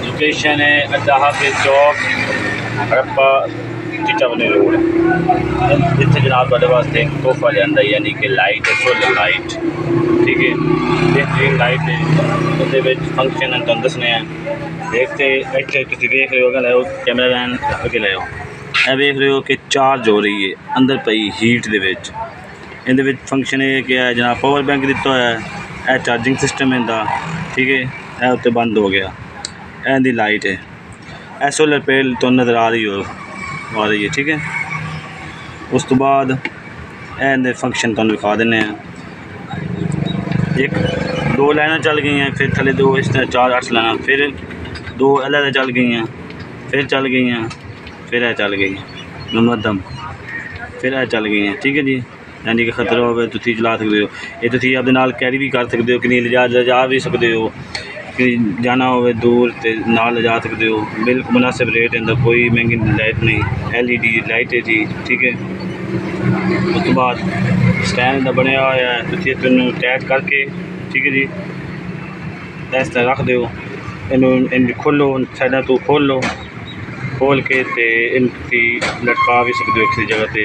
Location है अड्डाहा के चौक Harappa चिटावनी road जिथे जनाब तुहाडे वास्ते एक तोहफा लिया यानी कि लाइट है सोलर लाइट। ठीक है, बेहतरीन लाइट है उसदे फंक्शन तुहानूं दसने हैं। देखते इत्थे तुसीं देख रहे हो लाओ कैमरा वैन अगे लाओ ਇਹ ਵੇਖ ਰਹੇ ਹੋ कि चार्ज हो रही है अंदर पई हीट दे विच। इहदे विच फंक्शन ये कि जनाब पावर बैंक दिता होया है, यह चार्जिंग सिस्टम इहदा। ठीक है, यह उत्ते बंद हो गया, इहदी लाइट है, यह सोलर पैनल तो नज़र आ रही है। ठीक है, उस तो बाद इहदे फंक्शन तुहानूं दिखा दिंदे हैं। एक दो लाइनां चल गई हैं, फिर थले दो इस तरह 4-8 लाइनां, फिर दो अलग चल गई हैं, फिर चल गई हैं, फिर यह चल गई मुमद्दम, फिर यह चल गई हैं। ठीक है जी, यानी कि खतरा हो तुम चला सकते हो, ये तुम अपने नाल कैरी भी कर सकते हो कि नहीं लिजा भी सकते हो, कि जाना हो दूर तो नाल लिजा सकते हो। बिल्कुल मुनासिब रेट इनका, कोई महंगी लाइट नहीं, LED लाइट है जी। ठीक है, उस तो बाद स्टैंड का बनया हुआ है, तुम इसमें टैच करके ठीक है जी इस तरह रख दो, इन खोलो साइडा तो खोल के ते इनकी लटका भी सकते हो किसी जगह पे,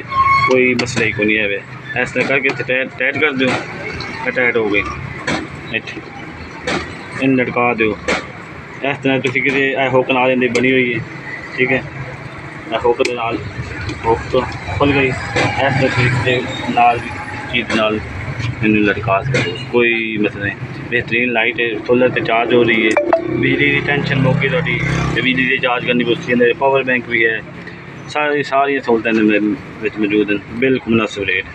कोई मसला ही को नहीं है। इस तरह करके टाइट कर दो, टाइट हो गई इतने इन लटका दो। इस तरह तुम किसी हुक नाल इन्हें बनी हुई है। ठीक है, हुक के नाल हुक तो खुल गई, इस तरह नाल चीज़ नाल इन्हें लटका सकते हो, कोई मसला नहीं। बेहतरीन लाइट है, सोलर से चार्ज हो रही है, बिजली की टेंशन मुक्की थोड़ी, बिजली से चार्ज करनी पौंदी है, पावर बैंक भी है, सारी सहूलतें मौजूद हैं, बिल्कुल मुनासिब रेट।